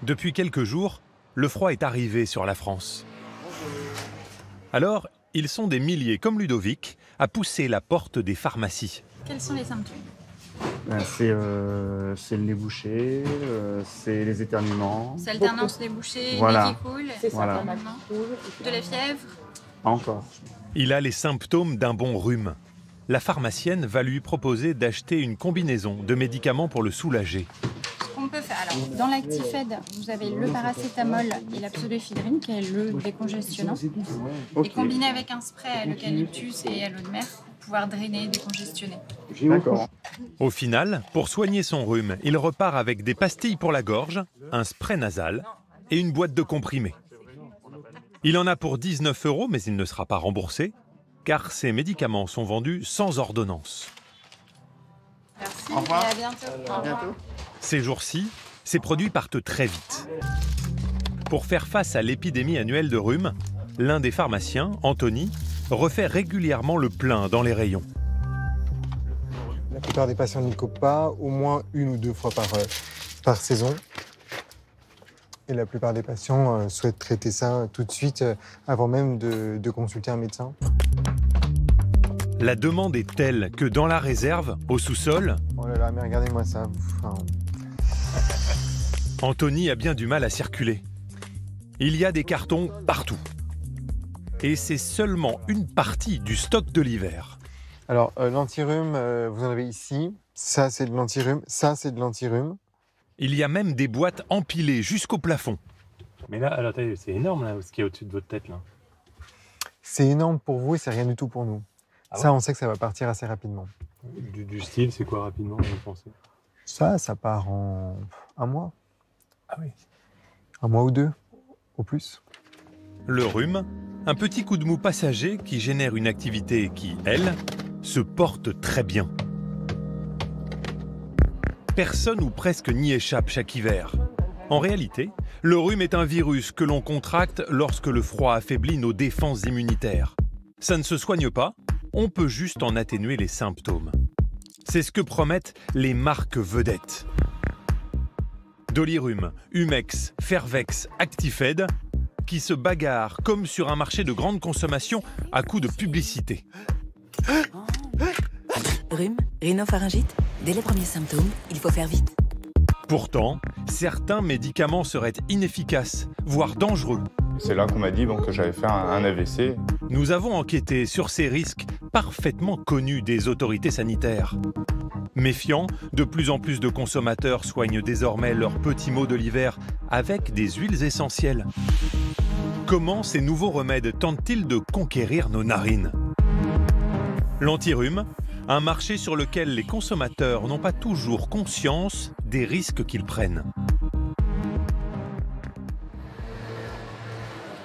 Depuis quelques jours, le froid est arrivé sur la France. Alors, ils sont des milliers, comme Ludovic, à pousser la porte des pharmacies. Quels sont les symptômes? C'est le nez bouché, c'est les éternuements. C'est alternance nez bouché, Voilà. nez qui coule, C'est ça, voilà. De la fièvre. Pas encore. Il a les symptômes d'un bon rhume. La pharmacienne va lui proposer d'acheter une combinaison de médicaments pour le soulager. Ce qu'on peut faire, alors, dans l'Actifed, vous avez le paracétamol et la pseudoéphedrine, qui est le décongestionnant. Et combiné avec un spray à l'eucalyptus et à l'eau de mer pour pouvoir drainer, décongestionner. D'accord. Au final, pour soigner son rhume, il repart avec des pastilles pour la gorge, un spray nasal et une boîte de comprimés. Il en a pour 19 €, mais il ne sera pas remboursé, car ces médicaments sont vendus sans ordonnance. Merci Au revoir. et à bientôt. À bientôt. Ces jours-ci, ces produits partent très vite. Pour faire face à l'épidémie annuelle de rhume, l'un des pharmaciens, Anthony, refait régulièrement le plein dans les rayons. La plupart des patients n'y copent pas, au moins 1 ou 2 fois par saison. Et la plupart des patients souhaitent traiter ça tout de suite, avant même de consulter un médecin. La demande est telle que dans la réserve, au sous-sol, Oh là là, mais regardez-moi ça. Enfin, Anthony a bien du mal à circuler. Il y a des cartons partout. Et c'est seulement une partie du stock de l'hiver. alors, l'antirhume, vous en avez ici. Ça, c'est de l'antirhume. Ça, c'est de l'antirhume. Il y a même des boîtes empilées jusqu'au plafond. Mais là, alors, c'est énorme là, ce qui est au-dessus de votre tête là. C'est énorme pour vous et c'est rien du tout pour nous. Ah Ça, ouais on sait que ça va partir assez rapidement. Du style, c'est quoi rapidement, vous pensez? Ça part en 1 mois. Ah oui. 1 mois ou 2, au plus. Le rhume, un petit coup de mou passager qui génère une activité qui, elle, se porte très bien. Personne ou presque n'y échappe chaque hiver. En réalité, le rhume est un virus que l'on contracte lorsque le froid affaiblit nos défenses immunitaires. Ça ne se soigne pas, on peut juste en atténuer les symptômes. C'est ce que promettent les marques vedettes. Dolirum, Humex, Fervex, Actifed, qui se bagarrent comme sur un marché de grande consommation à coups de publicité. Rhume, rhinopharyngite, dès les premiers symptômes, il faut faire vite. Pourtant, certains médicaments seraient inefficaces, voire dangereux. C'est là qu'on m'a dit que j'avais fait un AVC. Nous avons enquêté sur ces risques parfaitement connus des autorités sanitaires. Méfiants, de plus en plus de consommateurs soignent désormais leurs petits maux de l'hiver avec des huiles essentielles. Comment ces nouveaux remèdes tentent-ils de conquérir nos narines? L'antirhume, un marché sur lequel les consommateurs n'ont pas toujours conscience des risques qu'ils prennent.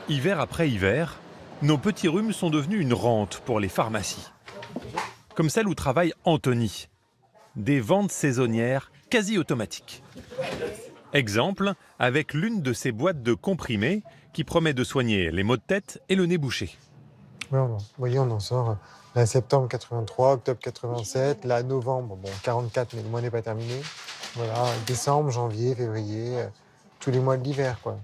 Hiver après hiver, nos petits rhumes sont devenus une rente pour les pharmacies. Comme celle où travaille Anthony. Des ventes saisonnières quasi automatiques. Exemple avec l'une de ces boîtes de comprimés qui promet de soigner les maux de tête et le nez bouché. Ouais, vous voyez, on en sort. Là, septembre 83, octobre 87, là, novembre, bon, 44, mais le mois n'est pas terminé. Voilà, décembre, janvier, février, tous les mois de l'hiver, quoi.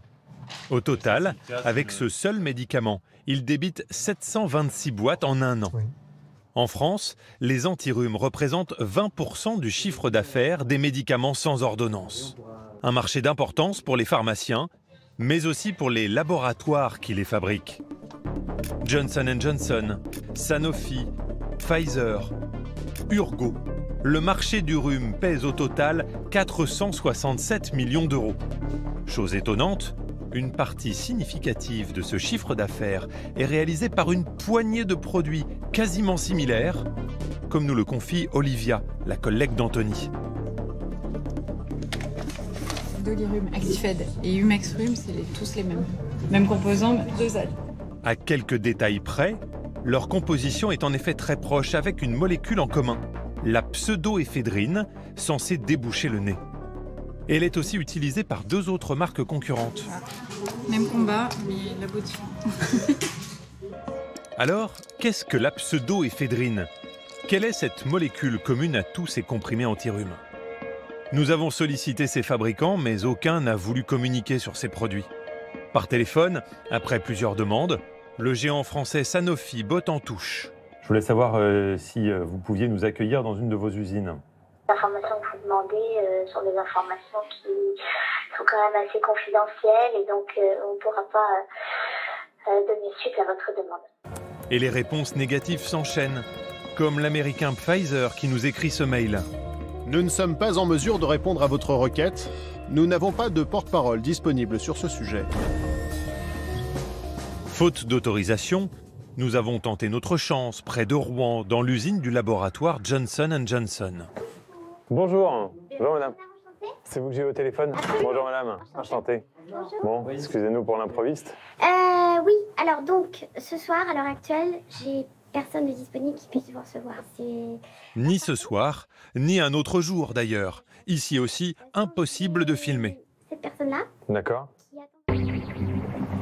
Au total, avec ce seul médicament, il débite 726 boîtes en 1 an. Oui. En France, les antirhumes représentent 20% du chiffre d'affaires des médicaments sans ordonnance. Un marché d'importance pour les pharmaciens, mais aussi pour les laboratoires qui les fabriquent. Johnson & Johnson, Sanofi, Pfizer, Urgo. Le marché du rhume pèse au total 467 millions d'euros. Chose étonnante, une partie significative de ce chiffre d'affaires est réalisée par une poignée de produits quasiment similaires, comme nous le confie Olivia, la collègue d'Anthony. Dolirum, Actifed et Humex Rhume, c'est tous les mêmes. Même composant, 2 ailes. À quelques détails près, leur composition est en effet très proche avec une molécule en commun, la pseudoéphedrine, censée déboucher le nez. Elle est aussi utilisée par 2 autres marques concurrentes. Même combat, mais la peau différente. Alors, qu'est-ce que la pseudoéphedrine? Quelle est cette molécule commune à tous ces comprimés anti-rhume? Nous avons sollicité ces fabricants, mais aucun n'a voulu communiquer sur ces produits. Par téléphone, après plusieurs demandes, le géant français Sanofi botte en touche. Je voulais savoir si vous pouviez nous accueillir dans une de vos usines. Les informations que vous demandez sont des informations qui sont quand même assez confidentielles et donc on ne pourra pas donner suite à votre demande. Et les réponses négatives s'enchaînent, comme l'américain Pfizer qui nous écrit ce mail. Nous ne sommes pas en mesure de répondre à votre requête. Nous n'avons pas de porte-parole disponible sur ce sujet. Faute d'autorisation, nous avons tenté notre chance près de Rouen, dans l'usine du laboratoire Johnson & Johnson. Bonjour. Bonjour madame. C'est vous que j'ai au téléphone? Bonjour madame. Enchanté. Bon, excusez-nous pour l'improviste. Oui, alors donc, ce soir, à l'heure actuelle, j'ai personne de disponible qui puisse vous recevoir. Ni ce soir, ni un autre jour d'ailleurs. Ici aussi, impossible de filmer. Cette personne-là. D'accord.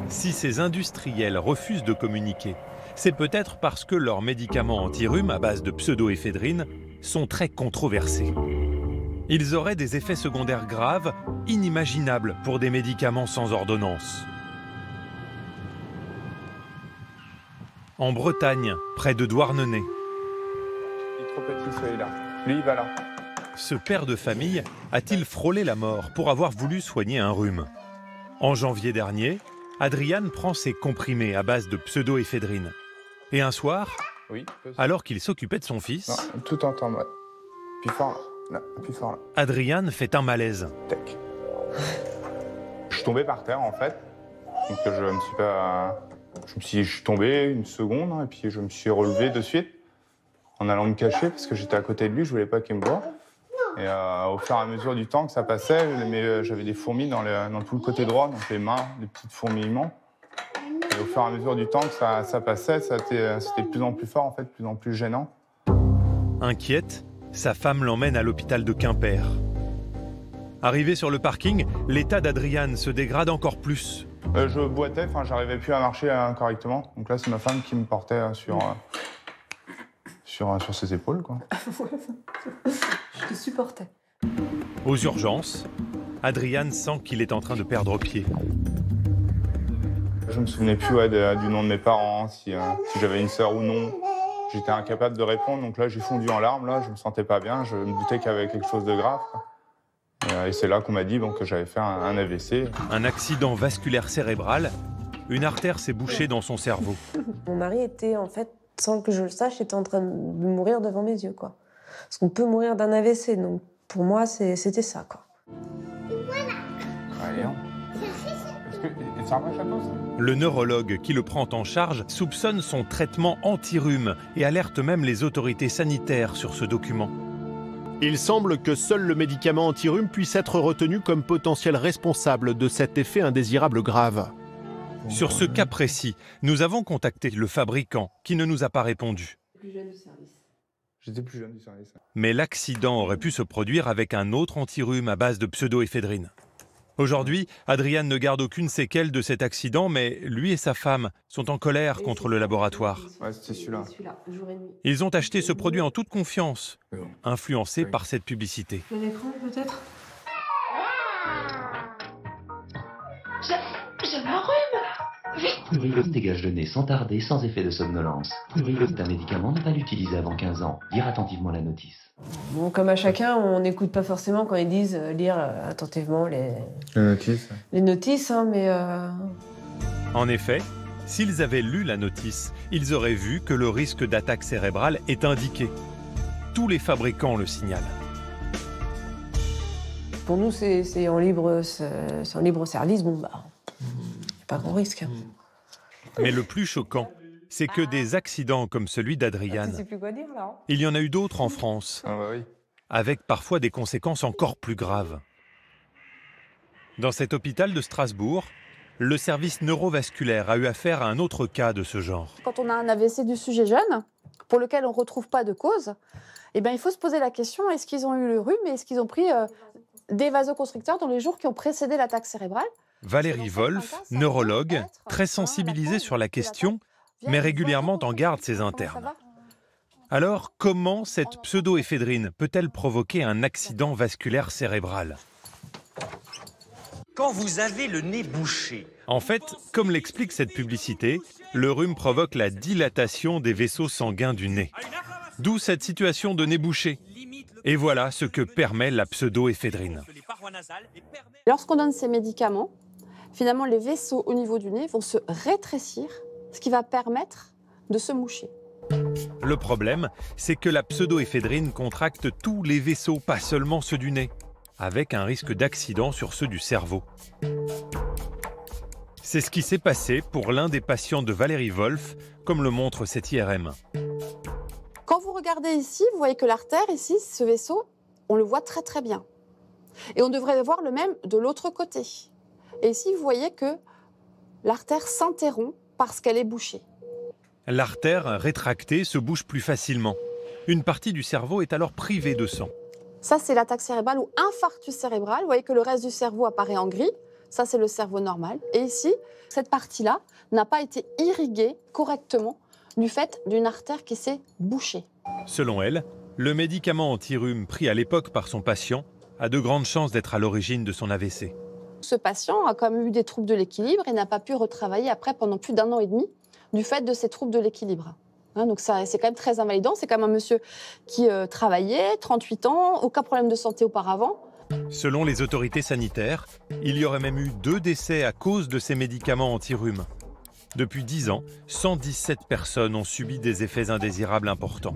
Si ces industriels refusent de communiquer, c'est peut-être parce que leurs médicaments anti-rhume à base de pseudoéphédrine sont très controversés. Ils auraient des effets secondaires graves, inimaginables pour des médicaments sans ordonnance. En Bretagne, près de Douarnenez. Il est trop petit, celui-là. Lui, il va là. Ce père de famille a-t-il frôlé la mort pour avoir voulu soigner un rhume? En janvier dernier, Adrian prend ses comprimés à base de pseudoéphédrine. Et un soir, Oui. alors qu'il s'occupait de son fils, Non, tout en temps, moi. Plus fort, là. Plus fort, là. Adrian fait un malaise. Tac. Je suis tombé par terre, en fait. Donc, je me suis pas... Je suis tombé une seconde, hein, et puis je me suis relevé de suite, en allant me cacher, parce que j'étais à côté de lui, je voulais pas qu'il me voie. Et au fur et à mesure du temps que ça passait, j'avais des fourmis dans tout le côté droit, donc les mains, des petites fourmillements. Et au fur et à mesure du temps que ça passait, c'était de plus en plus fort, en fait, de plus en plus gênant. Inquiète, sa femme l'emmène à l'hôpital de Quimper. Arrivé sur le parking, l'état d'Adrian se dégrade encore plus. Je boitais, enfin, j'arrivais plus à marcher correctement. Donc là, c'est ma femme qui me portait sur ses épaules, quoi. Je te supportais. Aux urgences, Adrian sent qu'il est en train de perdre pied. Je me souvenais plus du nom de mes parents, si j'avais une sœur ou non. J'étais incapable de répondre, donc là, j'ai fondu en larmes. Là, je me sentais pas bien. Je me doutais qu'il y avait quelque chose de grave, quoi. Et c'est là qu'on m'a dit que j'avais fait un AVC. Un accident vasculaire cérébral, une artère s'est bouchée dans son cerveau. Mon mari était, en fait, sans que je le sache, était en train de mourir devant mes yeux, quoi. Parce qu'on peut mourir d'un AVC, donc pour moi, c'était ça, quoi. Le neurologue qui le prend en charge soupçonne son traitement anti-rhume et alerte même les autorités sanitaires sur ce document. Il semble que seul le médicament anti-rhume puisse être retenu comme potentiel responsable de cet effet indésirable grave. Sur ce cas précis, nous avons contacté le fabricant qui ne nous a pas répondu. J'étais plus jeune du service. Mais l'accident aurait pu se produire avec un autre anti-rhume à base de pseudoéphédrine. Aujourd'hui, Adrian ne garde aucune séquelle de cet accident, mais lui et sa femme sont en colère contre le laboratoire. Ouais, c'était celui-là. Ils ont acheté ce produit en toute confiance, influencés par cette publicité. L'écran, peut-être? J'ai un rhume. Prurigo dégage le nez sans tarder, sans effet de somnolence. Prurigo est un médicament, ne pas l'utiliser avant 15 ans. Lire attentivement la notice. Bon, comme à chacun, on n'écoute pas forcément quand ils disent lire attentivement les notices, hein, mais... En effet, s'ils avaient lu la notice, ils auraient vu que le risque d'attaque cérébrale est indiqué. Tous les fabricants le signalent. Pour nous, c'est en libre service, bon, bah, pas grand risque. Mais le plus choquant, c'est que des accidents comme celui d'Adrian, Je sais plus quoi dire, là. il y en a eu d'autres en France, Ah bah oui. avec parfois des conséquences encore plus graves. Dans cet hôpital de Strasbourg, le service neurovasculaire a eu affaire à un autre cas de ce genre. Quand on a un AVC du sujet jeune, pour lequel on ne retrouve pas de cause, eh ben, il faut se poser la question, est-ce qu'ils ont eu le rhume et est-ce qu'ils ont pris des vasoconstricteurs dans les jours qui ont précédé l'attaque cérébrale? Valérie Wolf, neurologue, très sensibilisée sur la question, met régulièrement en garde ses internes. Alors, comment cette pseudoéphédrine peut-elle provoquer un accident vasculaire cérébral? Quand vous avez le nez bouché. En fait, comme l'explique cette publicité, le rhume provoque la dilatation des vaisseaux sanguins du nez. D'où cette situation de nez bouché. Et voilà ce que permet la pseudoéphédrine. Lorsqu'on donne ces médicaments, finalement, les vaisseaux au niveau du nez vont se rétrécir, ce qui va permettre de se moucher. Le problème, c'est que la pseudoéphédrine contracte tous les vaisseaux, pas seulement ceux du nez, avec un risque d'accident sur ceux du cerveau. C'est ce qui s'est passé pour l'un des patients de Valérie Wolf, comme le montre cette IRM. Quand vous regardez ici, vous voyez que l'artère, ici, ce vaisseau, on le voit très très bien. Et on devrait voir le même de l'autre côté. Et ici, vous voyez que l'artère s'interrompt parce qu'elle est bouchée. L'artère rétractée se bouge plus facilement. Une partie du cerveau est alors privée de sang. Ça, c'est l'attaque cérébrale ou infarctus cérébral. Vous voyez que le reste du cerveau apparaît en gris. Ça, c'est le cerveau normal. Et ici, cette partie-là n'a pas été irriguée correctement du fait d'une artère qui s'est bouchée. Selon elle, le médicament anti-rhume pris à l'époque par son patient a de grandes chances d'être à l'origine de son AVC. Ce patient a quand même eu des troubles de l'équilibre et n'a pas pu retravailler après pendant plus d'1 an et demi du fait de ces troubles de l'équilibre. Donc ça, c'est quand même très invalidant. C'est quand même un monsieur qui travaillait, 38 ans, aucun problème de santé auparavant. Selon les autorités sanitaires, il y aurait même eu 2 décès à cause de ces médicaments anti-rhume. Depuis 10 ans, 117 personnes ont subi des effets indésirables importants.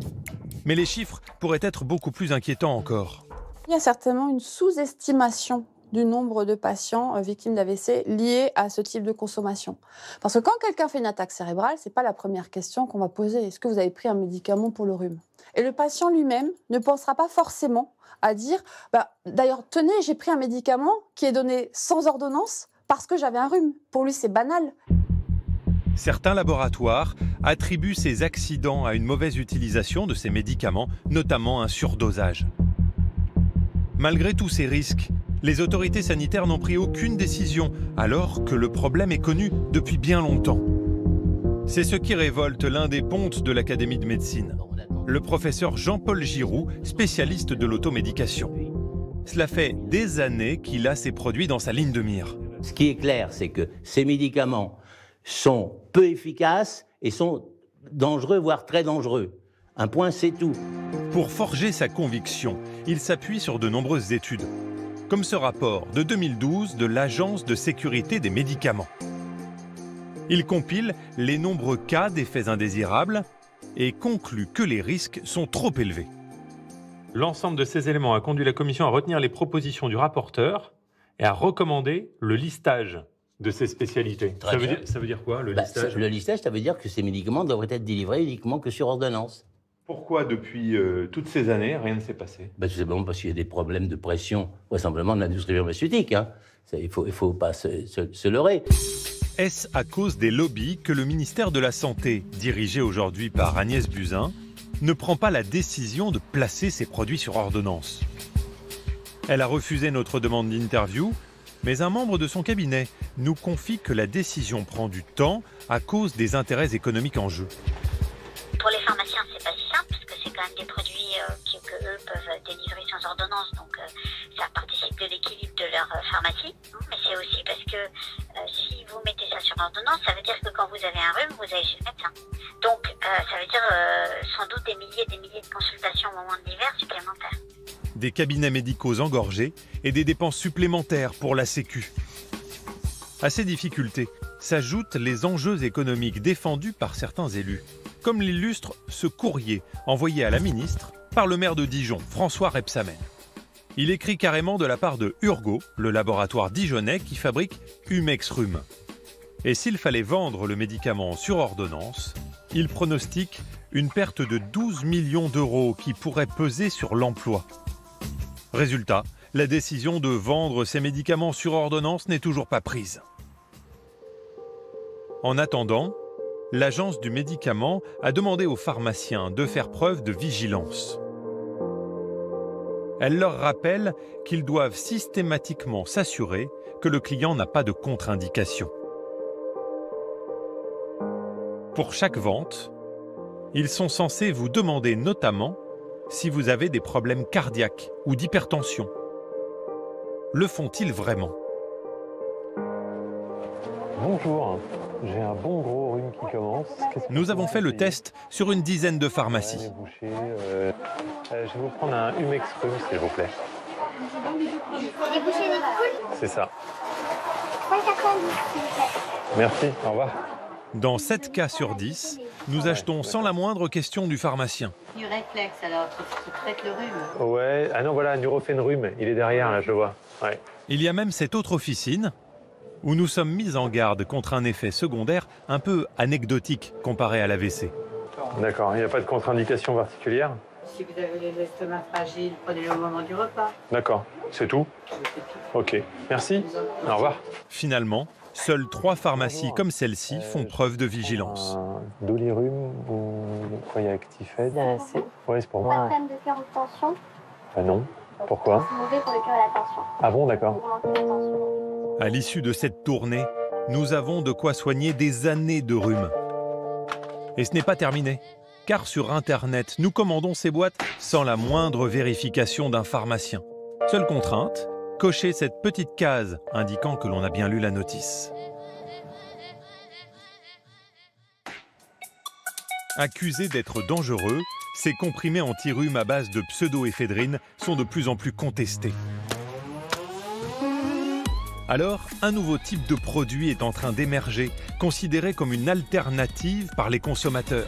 Mais les chiffres pourraient être beaucoup plus inquiétants encore. Il y a certainement une sous-estimation du nombre de patients victimes d'AVC liés à ce type de consommation. Parce que quand quelqu'un fait une attaque cérébrale, ce n'est pas la première question qu'on va poser. Est-ce que vous avez pris un médicament pour le rhume? Et le patient lui-même ne pensera pas forcément à dire d'ailleurs, tenez, j'ai pris un médicament qui est donné sans ordonnance parce que j'avais un rhume. Pour lui, c'est banal. Certains laboratoires attribuent ces accidents à une mauvaise utilisation de ces médicaments, notamment un surdosage. Malgré tous ces risques, les autorités sanitaires n'ont pris aucune décision, alors que le problème est connu depuis bien longtemps. C'est ce qui révolte l'un des pontes de l'Académie de médecine, le professeur Jean-Paul Giroux, spécialiste de l'automédication. Cela fait des années qu'il a ces produits dans sa ligne de mire. Ce qui est clair, c'est que ces médicaments sont peu efficaces et sont dangereux, voire très dangereux. Un point, c'est tout. Pour forger sa conviction, il s'appuie sur de nombreuses études, comme ce rapport de 2012 de l'Agence de sécurité des médicaments. Il compile les nombreux cas d'effets indésirables et conclut que les risques sont trop élevés. L'ensemble de ces éléments a conduit la Commission à retenir les propositions du rapporteur et à recommander le listage de ces spécialités. Ça veut dire quoi, le listage? Le listage, ça veut dire que ces médicaments devraient être délivrés uniquement que sur ordonnance. Pourquoi, depuis toutes ces années, rien ne s'est passé? Tout simplement parce qu'il y a des problèmes de pression, vraisemblablement de l'industrie pharmaceutique. Il ne faut pas se leurrer. Est-ce à cause des lobbies que le ministère de la Santé, dirigé aujourd'hui par Agnès Buzyn, ne prend pas la décision de placer ces produits sur ordonnance? Elle a refusé notre demande d'interview, mais un membre de son cabinet nous confie que la décision prend du temps à cause des intérêts économiques en jeu. Pour les pharmaciens, c'est pas si simple, parce que c'est quand même des produits qu'eux peuvent délivrer sans ordonnance, donc ça participe de l'équilibre de leur pharmacie. Mais c'est aussi parce que si vous mettez ça sur ordonnance, ça veut dire que quand vous avez un rhume, vous allez chez le médecin. Donc ça veut dire sans doute des milliers de consultations au moment de l'hiver supplémentaires. Des cabinets médicaux engorgés et des dépenses supplémentaires pour la Sécu. À ces difficultés s'ajoutent les enjeux économiques défendus par certains élus, comme l'illustre ce courrier envoyé à la ministre par le maire de Dijon, François Rebsamen. Il écrit carrément de la part de Urgo, le laboratoire dijonnais qui fabrique Humex Rhume. Et s'il fallait vendre le médicament sur ordonnance, il pronostique une perte de 12 millions d'euros qui pourrait peser sur l'emploi. Résultat, la décision de vendre ces médicaments sur ordonnance n'est toujours pas prise. En attendant, l'Agence du médicament a demandé aux pharmaciens de faire preuve de vigilance. Elle leur rappelle qu'ils doivent systématiquement s'assurer que le client n'a pas de contre-indication. Pour chaque vente, Ils sont censés vous demander notamment si vous avez des problèmes cardiaques ou d'hypertension. Le font-ils vraiment? Bonjour, j'ai un bon gros rhume qui commence. Nous avons fait le test sur une dizaine de pharmacies. Je vais vous prendre un Humex Rhume, s'il vous plaît. C'est ça. Merci, au revoir. Dans 7 cas sur 10, nous achetons sans la moindre question du pharmacien. Nureflex, alors, tu traites le rhume? Ouais, ah non, voilà, Nurofen Rhume, il est derrière, là, je vois. Ouais. Il y a même cette autre officine où nous sommes mis en garde contre un effet secondaire un peu anecdotique comparé à l'AVC. D'accord, il n'y a pas de contre-indication particulière? Si vous avez l'estomac fragile, prenez-le au moment du repas. D'accord, c'est tout? Ok, merci, au revoir. Finalement, seules 3 pharmacies comme celle-ci font preuve de vigilance. Dolirum ou Actifed? Oui, c'est pour Pas moi. de problème de cœur ou de tension? Non, pourquoi? C'est mauvais pour le cœur et la tension. Ah bon, d'accord. À l'issue de cette tournée, nous avons de quoi soigner des années de rhume. Et ce n'est pas terminé, car sur Internet, nous commandons ces boîtes sans la moindre vérification d'un pharmacien. Seule contrainte, cocher cette petite case indiquant que l'on a bien lu la notice. Accusés d'être dangereux, ces comprimés anti-rhume à base de pseudoéphédrine sont de plus en plus contestés. Alors, un nouveau type de produit est en train d'émerger, considéré comme une alternative par les consommateurs.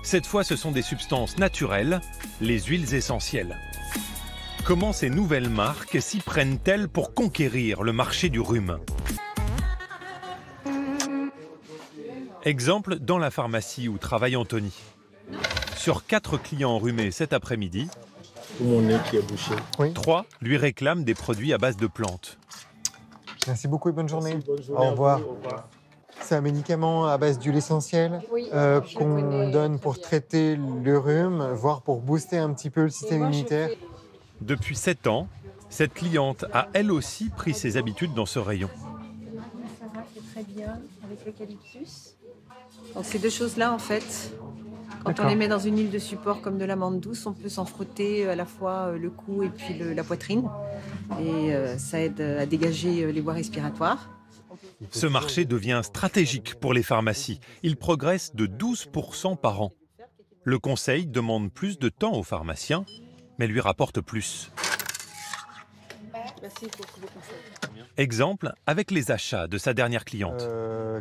Cette fois, ce sont des substances naturelles, les huiles essentielles. Comment ces nouvelles marques s'y prennent-elles pour conquérir le marché du rhume? Exemple dans la pharmacie où travaille Anthony. Sur 4 clients enrhumés cet après-midi, Mon nez qui est bouché. 3 lui réclament des produits à base de plantes. Merci beaucoup et bonne journée. Au revoir. C'est un médicament à base d'huile essentielle qu'on donne pour traiter le rhume, voire pour booster un petit peu le système immunitaire. Depuis 7 ans, cette cliente a elle aussi pris ses habitudes dans ce rayon. Ça va, c'est très bien avec l'eucalyptus. Donc ces deux choses-là, en fait, quand on les met dans une huile de support comme de l'amande douce, on peut s'en frotter à la fois le cou et puis la poitrine. Et ça aide à dégager les voies respiratoires. Ce marché devient stratégique pour les pharmacies. Il progresse de 12% par an. Le conseil demande plus de temps aux pharmaciens, mais lui rapporte plus. Merci pour tous vos conseils. Exemple avec les achats de sa dernière cliente.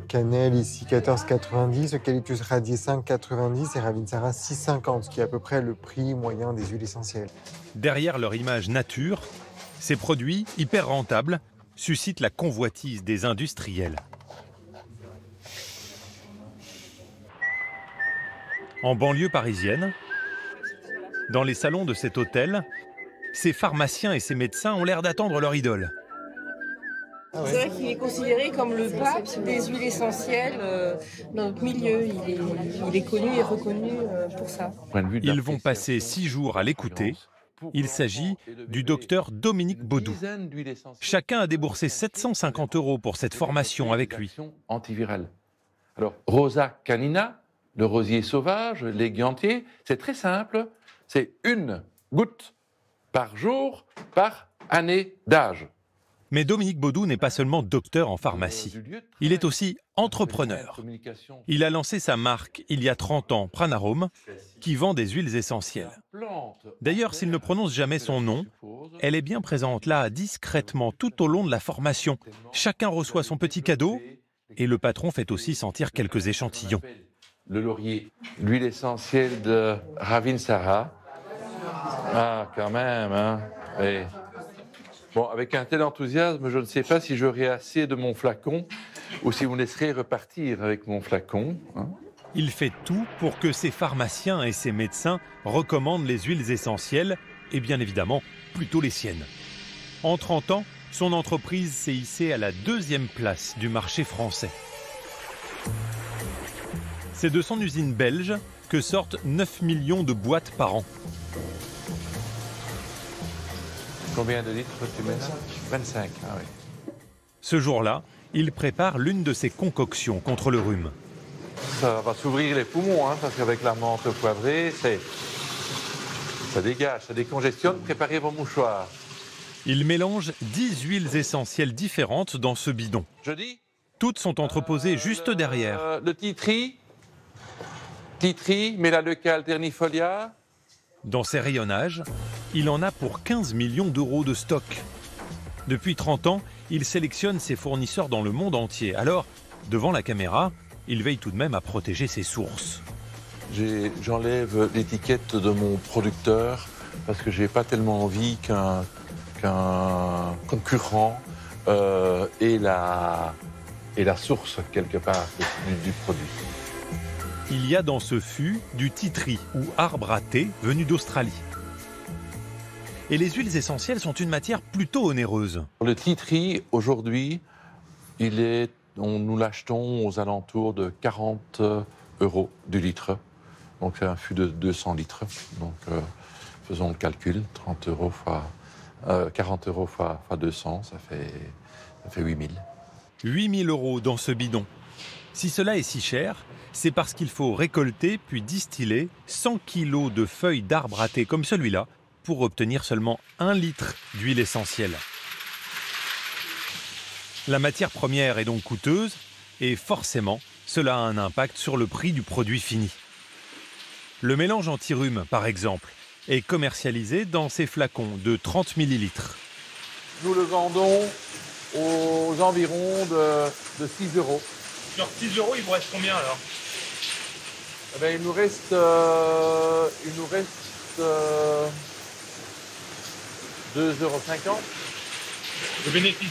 Cannelle ici 14,90, Eucalyptus radié 5,90 et Ravinsara 6,50, ce qui est à peu près le prix moyen des huiles essentielles. Derrière leur image nature, ces produits hyper rentables suscitent la convoitise des industriels. En banlieue parisienne, dans les salons de cet hôtel, ces pharmaciens et ces médecins ont l'air d'attendre leur idole. C'est vrai qu'il est considéré comme le pape des huiles essentielles dans notre milieu. Il est connu et reconnu pour ça. Ils vont passer 6 jours à l'écouter. Il s'agit du docteur Dominique Baudou. Chacun a déboursé 750 € pour cette formation avec lui. Antivirale. Alors, Rosa canina, le rosier sauvage, l'éguantier, c'est très simple. C'est 1 goutte par jour, par année d'âge. Mais Dominique Baudou n'est pas seulement docteur en pharmacie. Il est aussi entrepreneur. Il a lancé sa marque il y a 30 ans, Pranarome, qui vend des huiles essentielles. D'ailleurs, s'il ne prononce jamais son nom, elle est bien présente là, discrètement, tout au long de la formation. Chacun reçoit son petit cadeau et le patron fait aussi sentir quelques échantillons. Le laurier, l'huile essentielle de Ravinsara. Ah, quand même, hein. Et... Bon, avec un tel enthousiasme, je ne sais pas si j'aurai assez de mon flacon ou si vous me laisserez repartir avec mon flacon. Hein. Il fait tout pour que ses pharmaciens et ses médecins recommandent les huiles essentielles et bien évidemment plutôt les siennes. En 30 ans, son entreprise s'est hissée à la 2e place du marché français. C'est de son usine belge que sortent 9 millions de boîtes par an. Combien de litres tu mets là? 25, ah oui. Ce jour-là, il prépare l'une de ses concoctions contre le rhume. Ça va s'ouvrir les poumons, hein, parce qu'avec la menthe poivrée, ça dégage, ça décongestionne. Préparez vos mouchoirs. Il mélange 10 huiles essentielles différentes dans ce bidon. Je dis Toutes sont entreposées juste derrière. Le tea tree, Melaleuca alternifolia. Dans ses rayonnages, il en a pour 15 millions d'euros de stock. Depuis 30 ans, il sélectionne ses fournisseurs dans le monde entier. Alors, devant la caméra, il veille tout de même à protéger ses sources. J'enlève l'étiquette de mon producteur parce que j'ai pas tellement envie qu'un concurrent ait la source quelque part du produit. Il y a dans ce fût du tea tree ou arbre à thé venu d'Australie. Et les huiles essentielles sont une matière plutôt onéreuse. Le tea tree, aujourd'hui, nous l'achetons aux alentours de 40 € du litre. Donc c'est un fût de 200 litres. Donc faisons le calcul, 40 € fois 200, ça fait 8 000. 8 000 € dans ce bidon. Si cela est si cher, c'est parce qu'il faut récolter puis distiller 100 kg de feuilles d'arbre à thé comme celui-là pour obtenir seulement 1 litre d'huile essentielle. La matière première est donc coûteuse et forcément, cela a un impact sur le prix du produit fini. Le mélange anti-rhume, par exemple, est commercialisé dans ces flacons de 30 ml. Nous le vendons aux environs de 6 €. Sur 6 €, il vous reste combien alors? Eh bien, il nous reste 2,50 €. Le bénéfice.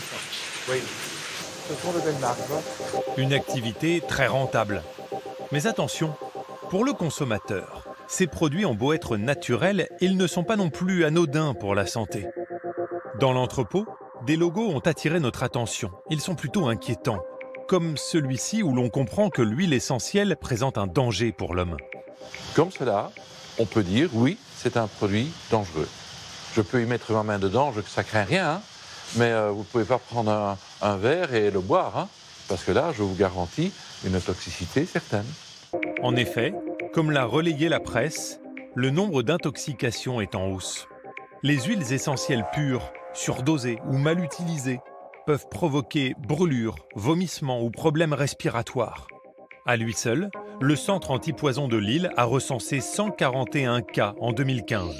Oui. Ce sont de belles marges. Une activité très rentable. Mais attention, pour le consommateur, ces produits ont beau être naturels, ils ne sont pas non plus anodins pour la santé. Dans l'entrepôt, des logos ont attiré notre attention. Ils sont plutôt inquiétants, comme celui-ci où l'on comprend que l'huile essentielle présente un danger pour l'homme. Comme cela, on peut dire, oui, c'est un produit dangereux. Je peux y mettre ma main dedans, ça craint rien, hein, mais vous ne pouvez pas prendre un verre et le boire, hein, parce que là, je vous garantis une toxicité certaine. En effet, comme l'a relayé la presse, le nombre d'intoxications est en hausse. Les huiles essentielles pures, surdosées ou mal utilisées, peuvent provoquer brûlures, vomissements ou problèmes respiratoires. À lui seul, le centre antipoison de Lille a recensé 141 cas en 2015.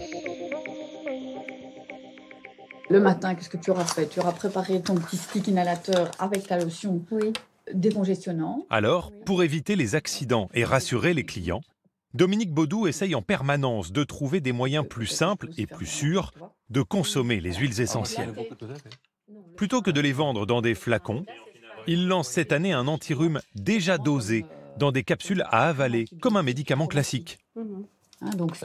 Le matin, qu'est-ce que tu auras fait? Tu auras préparé ton petit stick inhalateur avec ta lotion décongestionnant. Alors, pour éviter les accidents et rassurer les clients, Dominique Baudou essaye en permanence de trouver des moyens plus simples et plus sûrs de consommer les huiles essentielles. Plutôt que de les vendre dans des flacons, il lance cette année un anti-rhume déjà dosé dans des capsules à avaler, comme un médicament classique.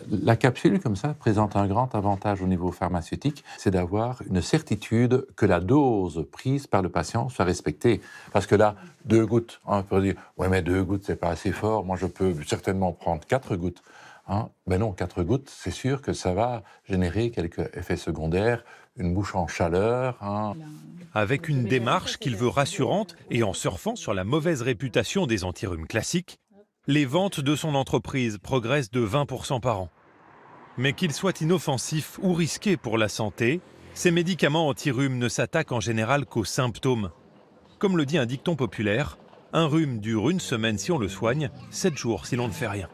La capsule, comme ça, présente un grand avantage au niveau pharmaceutique, c'est d'avoir une certitude que la dose prise par le patient soit respectée. Parce que là, 2 gouttes, on peut dire, ouais, mais 2 gouttes, c'est pas assez fort, moi je peux certainement prendre 4 gouttes. Hein? Ben non, 4 gouttes, c'est sûr que ça va générer quelques effets secondaires, une bouche en chaleur. Hein. Avec une démarche qu'il veut rassurante et en surfant sur la mauvaise réputation des antirhumes classiques, les ventes de son entreprise progressent de 20% par an. Mais qu'ils soient inoffensifs ou risqués pour la santé, ces médicaments anti-rhume ne s'attaquent en général qu'aux symptômes. Comme le dit un dicton populaire, un rhume dure 1 semaine si on le soigne, 7 jours si l'on ne fait rien.